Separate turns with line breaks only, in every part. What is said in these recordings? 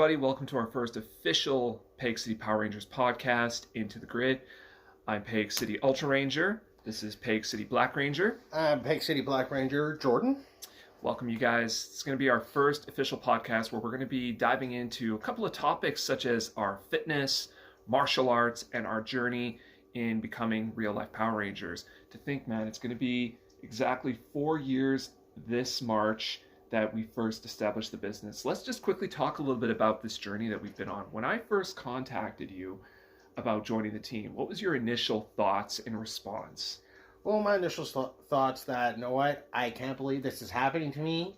everybody. Welcome to our first official Peg City Power Rangers podcast, Into the Grid. I'm Peg City Ultra Ranger. This is Peg City Black Ranger.
I'm Peg City Black Ranger Jordan.
Welcome, you guys. It's going to be our first official podcast where we're going to be diving into a couple of topics such as our fitness, martial arts, and our journey in becoming real-life Power Rangers. To think, man, it's going to be exactly 4 years this March that we first established the business. Let's just quickly talk a little bit about this journey that we've been on. When I first contacted you about joining the team, what was your initial thoughts and response?
Well, my initial thoughts that, you know what, I can't believe this is happening to me.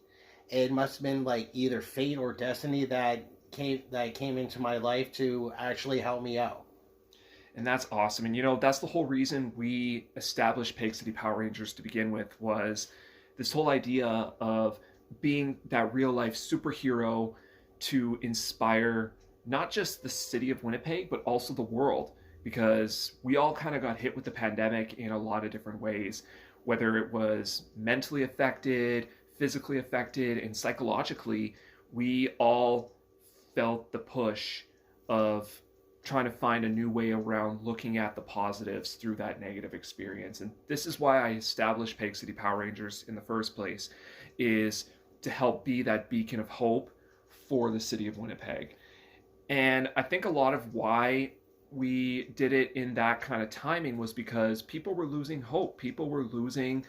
It must have been like either fate or destiny that came into my life to actually help me out.
And that's awesome. And you know, that's the whole reason we established Peg City Power Rangers to begin with, was this whole idea of being that real life superhero to inspire not just the city of Winnipeg, but also the world, because we all kind of got hit with the pandemic in a lot of different ways, whether it was mentally affected, physically affected, and psychologically. We all felt the push of trying to find a new way around looking at the positives through that negative experience. And this is why I established Peg City Power Rangers in the first place, is to help be that beacon of hope for the city of Winnipeg. And I think a lot of why we did it in that kind of timing was because people were losing hope. People were losing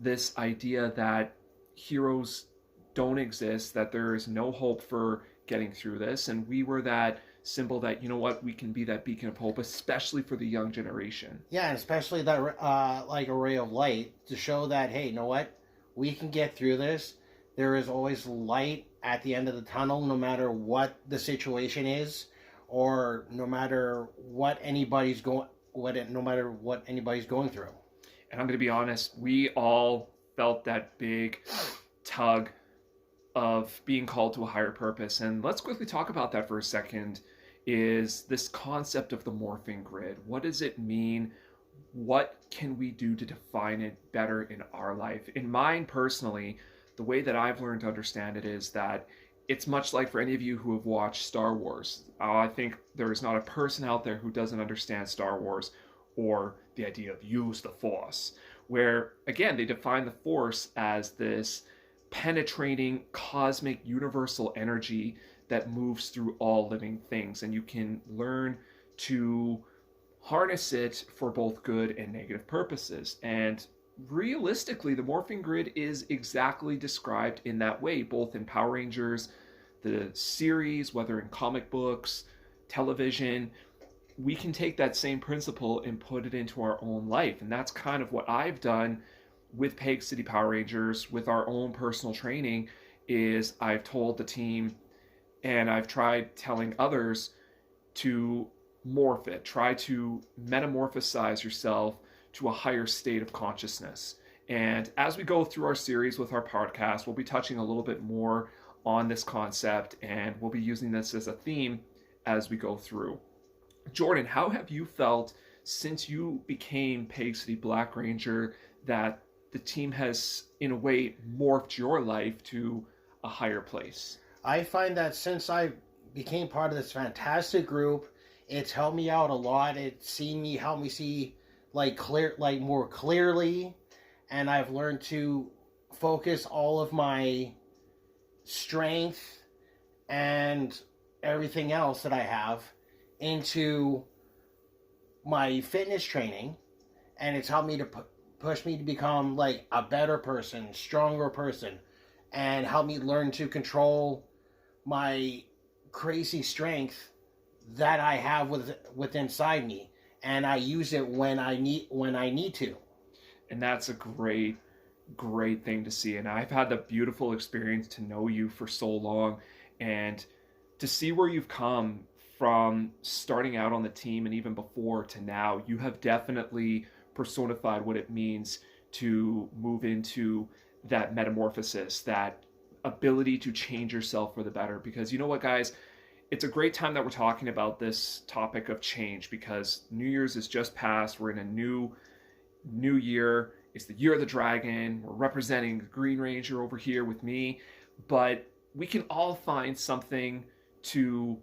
this idea that heroes don't exist, that there is no hope for getting through this. And we were that symbol that, you know what, we can be that beacon of hope, especially for the young generation.
Yeah, and especially that like a ray of light to show that, hey, you know what, we can get through this. There is always light at the end of the tunnel, no matter what the situation is, or no matter what anybody's going through.
And I'm going to be honest, we all felt that big tug of being called to a higher purpose. And let's quickly talk about that for a second, is this concept of the morphing grid. What does it mean? What can we do to define it better in our life? In mine personally, the way that I've learned to understand it is that it's much like for any of you who have watched Star Wars. I think there is not a person out there who doesn't understand Star Wars or the idea of use the Force, where, again, they define the Force as this penetrating cosmic universal energy that moves through all living things, and you can learn to harness it for both good and negative purposes. And realistically, the morphing grid is exactly described in that way, both in Power Rangers, the series, whether in comic books, television. We can take that same principle and put it into our own life. And that's kind of what I've done with Peg City Power Rangers, with our own personal training, is I've told the team, and I've tried telling others, to morph it, try to metamorphosize yourself to a higher state of consciousness. And as we go through our series with our podcast, we'll be touching a little bit more on this concept, and we'll be using this as a theme as we go through. Jordan, how have you felt since you became Peg City Black Ranger that the team has, in a way, morphed your life to a higher place?
I find that since I became part of this fantastic group, it's helped me out a lot. It's helped me see more clearly, and I've learned to focus all of my strength and everything else that I have into my fitness training, and it's helped me to push me to become like a better person, stronger person, and help me learn to control my crazy strength that I have within inside me, and I use it when I need to.
And that's a great thing to see. And I've had the beautiful experience to know you for so long, and to see where you've come from starting out on the team and even before to now. You have definitely personified what it means to move into that metamorphosis, that ability to change yourself for the better. Because you know what, guys, it's a great time that we're talking about this topic of change, because New Year's is just passed. We're in a new year. It's the year of the dragon. We're representing the Green Ranger over here with me. But we can all find something to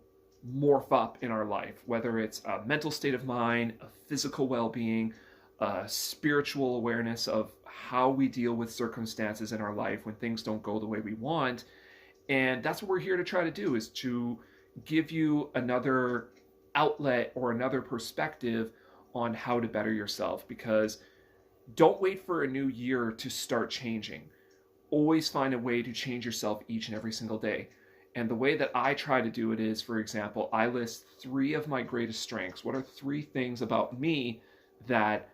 morph up in our life, whether it's a mental state of mind, a physical well-being, a spiritual awareness of how we deal with circumstances in our life when things don't go the way we want. And that's what we're here to try to do, is to give you another outlet or another perspective on how to better yourself. Because don't wait for a new year to start changing. Always find a way to change yourself each and every single day. And the way that I try to do it is, for example, I list 3 of my greatest strengths. What are 3 things about me that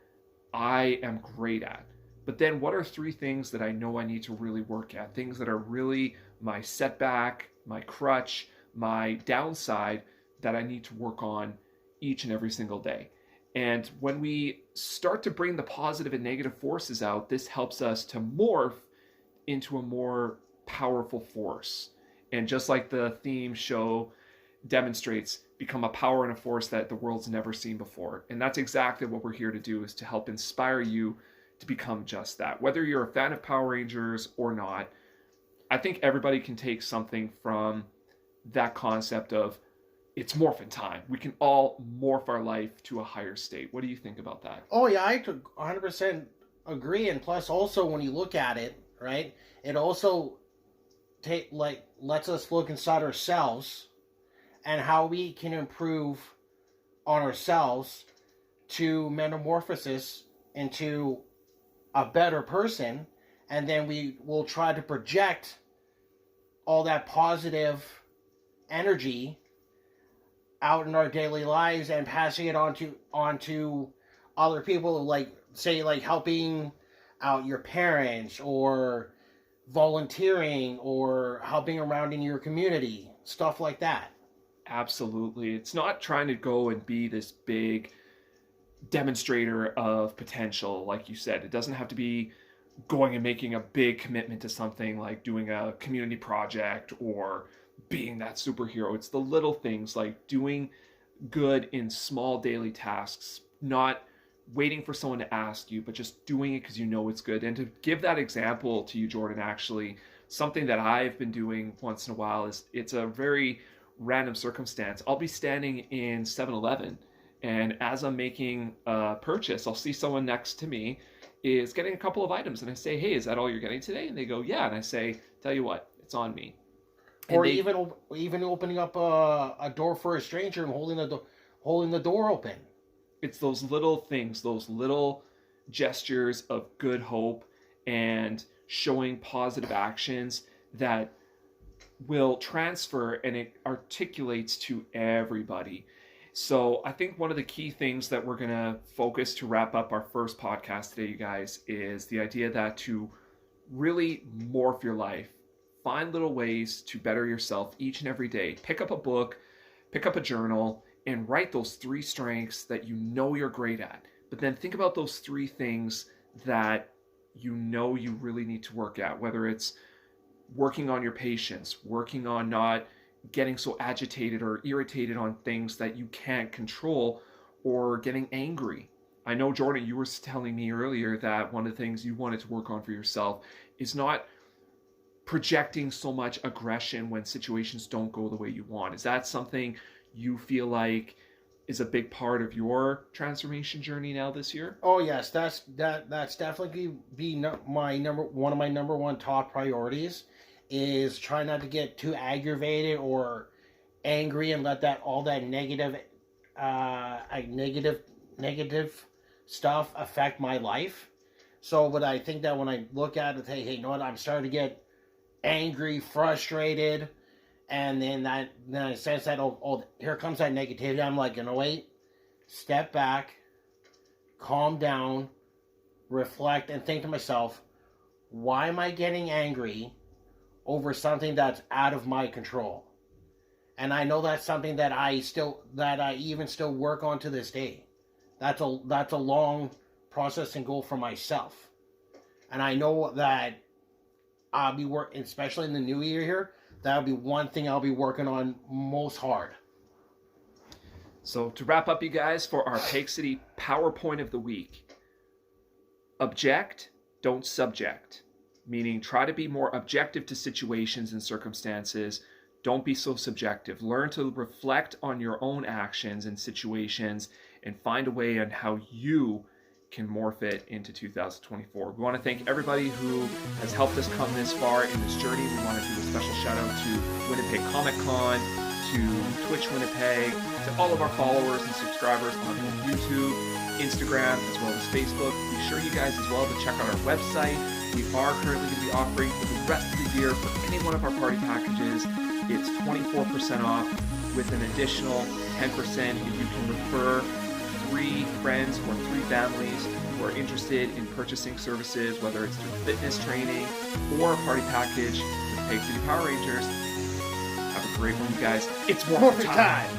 I am great at? But then what are 3 things that I know I need to really work at? Things that are really my setback, my crutch, my downside that I need to work on each and every single day. And when we start to bring the positive and negative forces out, this helps us to morph into a more powerful force. And just like the theme show demonstrates, become a power and a force that the world's never seen before. And that's exactly what we're here to do, is to help inspire you to become just that. Whether you're a fan of Power Rangers or not, I think everybody can take something from that concept of it's morphin' time. We can all morph our life to a higher state. What do you think about that?
Oh yeah, I 100% agree. And plus, also when you look at it, right, it also lets us look inside ourselves and how we can improve on ourselves to metamorphosis into a better person, and then we will try to project all that positive energy out in our daily lives and passing it onto other people, like say like helping out your parents or volunteering or helping around in your community, stuff like that.
Absolutely. It's not trying to go and be this big demonstrator of potential, like you said. It doesn't have to be going and making a big commitment to something like doing a community project or being that superhero. It's the little things like doing good in small daily tasks, not waiting for someone to ask you, but just doing it because you know it's good. And to give that example to you, Jordan, actually, something that I've been doing once in a while is, it's a very random circumstance. I'll be standing in 7-Eleven, and as I'm making a purchase, I'll see someone next to me is getting a couple of items, and I say, "Hey, is that all you're getting today?" And they go, "Yeah." And I say, "Tell you what, it's on me." And
Or even opening up a door for a stranger and holding the door open.
It's those little things, those little gestures of good hope and showing positive actions that will transfer, and it articulates to everybody. So I think one of the key things that we're going to focus to wrap up our first podcast today, you guys, is the idea that to really morph your life, find little ways to better yourself each and every day. Pick up a book, pick up a journal, and write those 3 strengths that you know you're great at. But then think about those 3 things that you know you really need to work at, whether it's working on your patience, working on not getting so agitated or irritated on things that you can't control, or getting angry. I know, Jordan, you were telling me earlier that one of the things you wanted to work on for yourself is not projecting so much aggression when situations don't go the way you want. Is that something you feel like is a big part of your transformation journey now this year?
Oh yes, that's definitely one of my number 1 top priorities, is try not to get too aggravated or angry and let that all that negative stuff affect my life. So, but I think that when I look at it, hey, you know what, I'm starting to get angry, frustrated, and then I sense that here comes that negativity. I'm like, you know, wait, step back, calm down, reflect, and think to myself, why am I getting angry over something that's out of my control? And I know that's something that I even still work on to this day. That's a long process and goal for myself. And I know that I'll be working, especially in the new year here, that'll be one thing I'll be working on most hard.
So to wrap up, you guys, for our Pake City PowerPoint of the week: object, don't subject. Meaning, try to be more objective to situations and circumstances. Don't be so subjective. Learn to reflect on your own actions and situations and find a way on how you can morph it into 2024. We want to thank everybody who has helped us come this far in this journey. We want to do a special shout out to Winnipeg Comic Con, to Twitch Winnipeg, to all of our followers and subscribers on YouTube, Instagram, as well as Facebook. Be sure you guys as well to check out our website. We are currently going to be offering for the rest of the year for any one of our party packages. It's 24% off with an additional 10% if you can refer 3 friends or 3 families who are interested in purchasing services, whether it's through fitness training or a party package with Peg City Power Rangers. Have a great one, you guys. It's Morphin' time!